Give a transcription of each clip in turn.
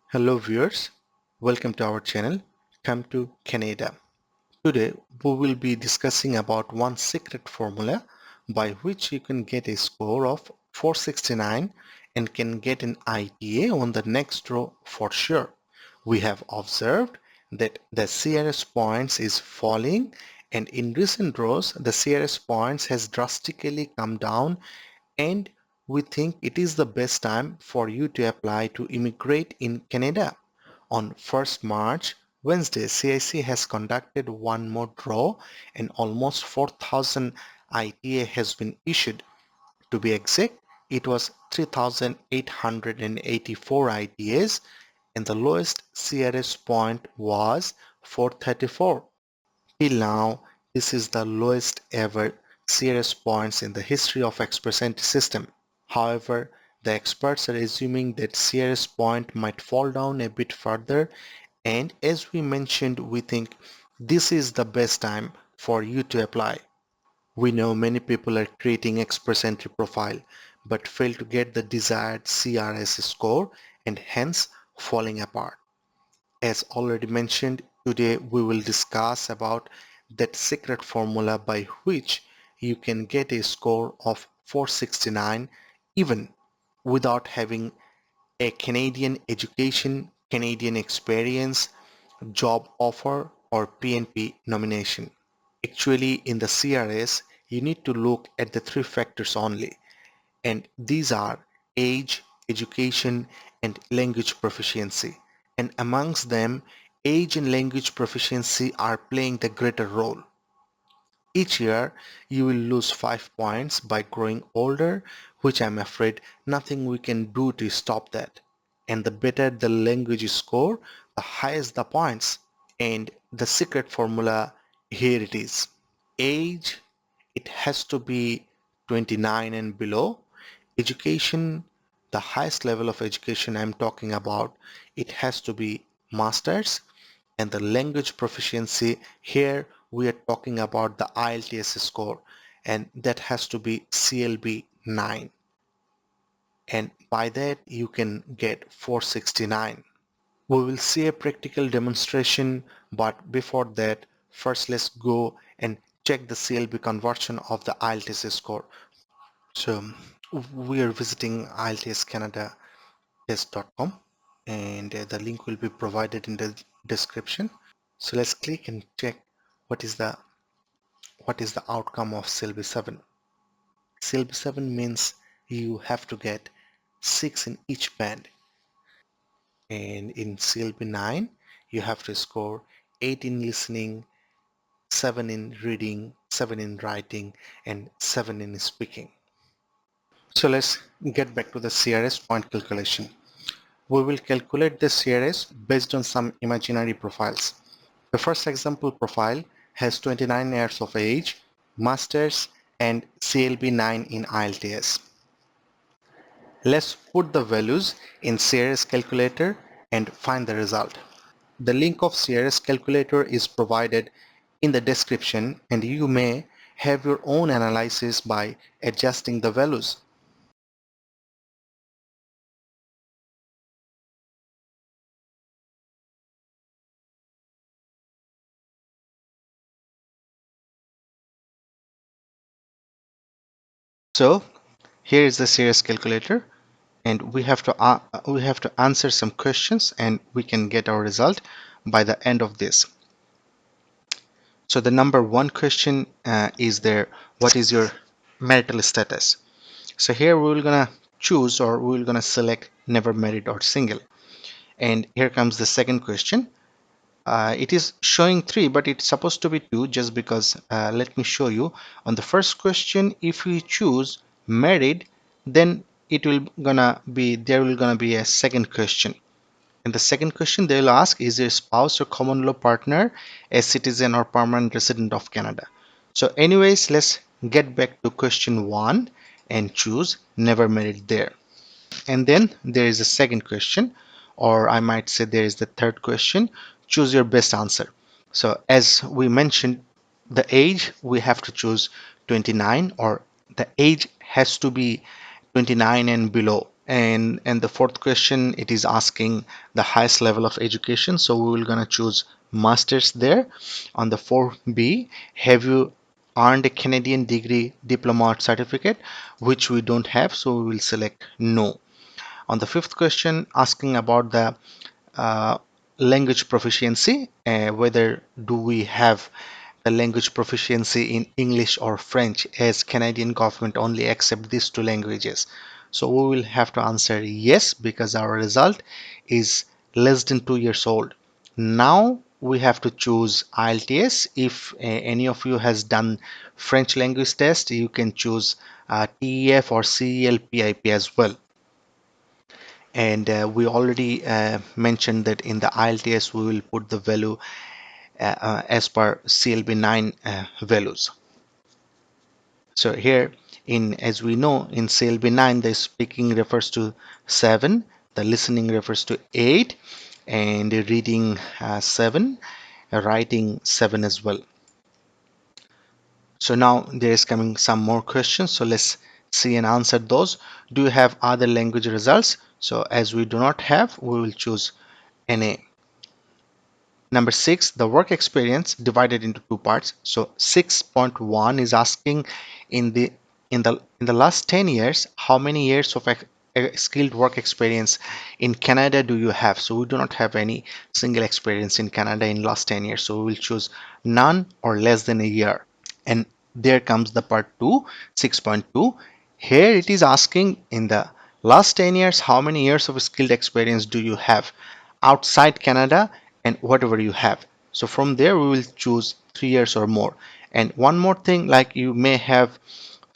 Hello viewers, welcome to our channel. Come to Canada. Today we will be discussing about one secret formula by which you can get a score of 469 and can get an ITA on the next row for sure. We have observed that the CRS points is falling, and in recent rows the CRS points has drastically come down, and we think it is the best time for you to apply to immigrate in Canada. On 1st March, Wednesday, CIC has conducted one more draw and almost 4,000 ITA has been issued. To be exact, it was 3,884 ITAs and the lowest CRS point was 434. Till now, this is the lowest ever CRS points in the history of Express Entry system. However, the experts are assuming that CRS point might fall down a bit further, and as we mentioned, we think this is the best time for you to apply. We know many people are creating Express Entry profile but fail to get the desired CRS score and hence falling apart. As already mentioned, today we will discuss about that secret formula by which you can get a score of 469 even without having a Canadian education, Canadian experience, job offer or PNP nomination. Actually, in the CRS, you need to look at the three factors only, and these are age, education, and language proficiency. And amongst them, age and language proficiency are playing the greater role. Each year, you will lose 5 points by growing older, which I'm afraid nothing we can do to stop that. And the better the language score, the higher the points. And the secret formula, here it is. Age, it has to be 29 and below. Education, the highest level of education I'm talking about, it has to be masters. And the language proficiency, here we are talking about the IELTS score, and that has to be CLB 9, and by that you can get 469. We will see a practical demonstration, but before that, first let's go and check the CLB conversion of the IELTS score. So we are visiting IELTScanada.com, and the link will be provided in the description. So let's click and check what is the outcome of CLB 7. CLB 7 means you have to get 6 in each band, and in CLB 9 you have to score 8 in listening, 7 in reading, 7 in writing, and 7 in speaking. So let's get back to the CRS point calculation. We will calculate the CRS based on some imaginary profiles. The first example profile has 29 years of age, masters, and CLB 9 in IELTS. Let's put the values in CRS calculator and find the result. The link of CRS calculator is provided in the description, and you may have your own analysis by adjusting the values. So here is the CRS calculator, and we have to answer some questions and we can get our result by the end of this. So the number one question is there, what is your marital status? So here we're gonna choose, or we're gonna select never married or single. And here comes the second question. It is showing 3, but it's supposed to be 2, just because let me show you. On the first question, if we choose married, then there will gonna be a second question. In the second question, they will ask, is your spouse or common law partner a citizen or permanent resident of Canada? So anyways, let's get back to question 1 and choose never married there. And then there is a second question, or I might say there is the third question. Choose your best answer. So as we mentioned, the age we have to choose 29, or the age has to be 29 and below. And the fourth question, it is asking the highest level of education, so we will gonna choose masters there. On the 4B, have you earned a Canadian degree, diploma or certificate, which we don't have, so we will select no. On the fifth question, asking about the uh, language proficiency, whether do we have the language proficiency in English or French, as Canadian government only accept these two languages. So we will have to answer yes, because our result is less than 2 years old. Now we have to choose IELTS. If any of you has done French language test, you can choose TEF or CELPIP as well. And we already mentioned that in the IELTS we will put the value as per CLB 9 values. So here, in as we know, in CLB 9 the speaking refers to 7, the listening refers to 8, and the reading 7, writing 7 as well. So now there is coming some more questions, so let's see and answer those. Do you have other language results? So as we do not have, we will choose NA. Number 6, the work experience divided into two parts. So 6.1 is asking in the last 10 years, how many years of a skilled work experience in Canada do you have? So we do not have any single experience in Canada in last 10 years. So we will choose none or less than a year. And there comes the part 2, 6.2. Here it is asking in the last 10 years, how many years of skilled experience do you have outside Canada, and whatever you have. So from there we will choose 3 years or more. And one more thing, like you may have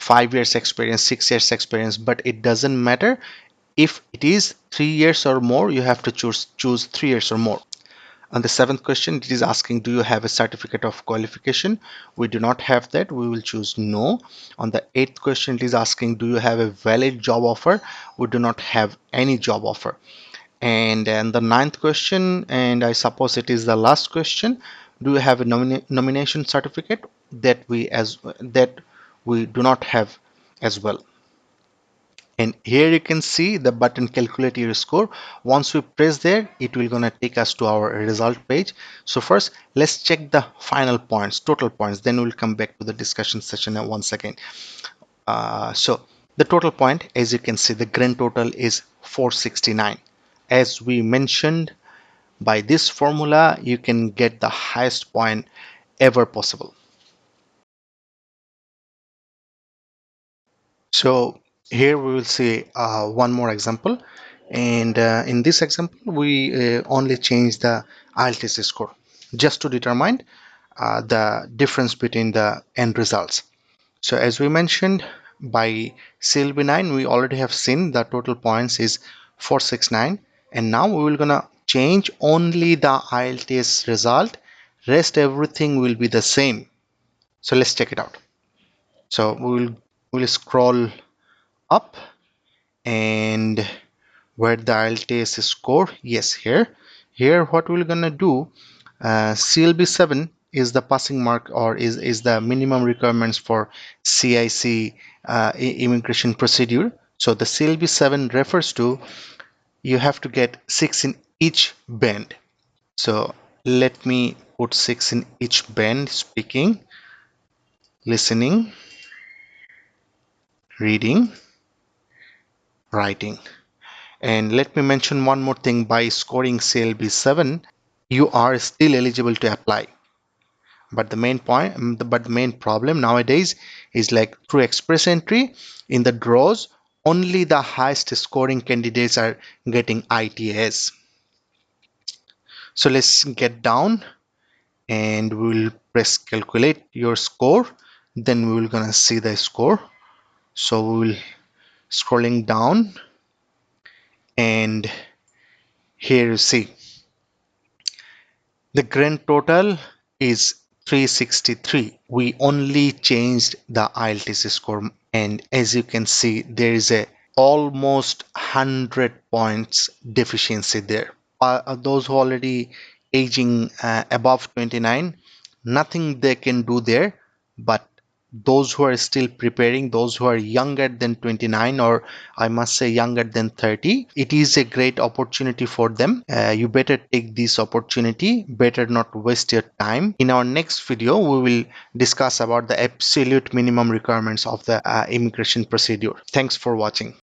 5 years experience, 6 years experience, but it doesn't matter. If it is 3 years or more, you have to choose 3 years or more. On the seventh question, it is asking, do you have a certificate of qualification? We do not have that. We will choose no. On the eighth question, it is asking, do you have a valid job offer? We do not have any job offer. And then the ninth question, and I suppose it is the last question, do you have a nomination certificate? That we do not have as well. And here you can see the button calculate your score. Once we press there, it will gonna take us to our result page. So first let's check the final points, total points, then we'll come back to the discussion session once again. So the total point, as you can see, the grand total is 469. As we mentioned, by this formula you can get the highest point ever possible. So here we will see one more example, and in this example we only change the IELTS score just to determine the difference between the end results. So as we mentioned, by CLB 9 we already have seen the total points is 469, and now we will gonna change only the IELTS result, rest everything will be the same. So let's check it out. So we'll scroll up, and where the IELTS score, yes, here what we're gonna do, CLB 7 is the passing mark, or is the minimum requirements for CIC immigration procedure. So the CLB 7 refers to you have to get 6 in each band. So let me put 6 in each band: speaking, listening, reading, writing. And let me mention one more thing, by scoring CLB 7 you are still eligible to apply. But the main problem nowadays is, like, through express entry in the draws, only the highest scoring candidates are getting ITS. So let's get down and we'll press calculate your score. Then we will gonna see the score. So we will scrolling down, and here you see the grand total is 363. We only changed the IELTS score, and as you can see, there is a almost 100 points deficiency there. Those who already aging above 29, nothing they can do there but those who are still preparing, those who are younger than 29, or I must say younger than 30, it is a great opportunity for them. You better take this opportunity, better not waste your time. In our next video, we will discuss about the absolute minimum requirements of the immigration procedure. Thanks for watching.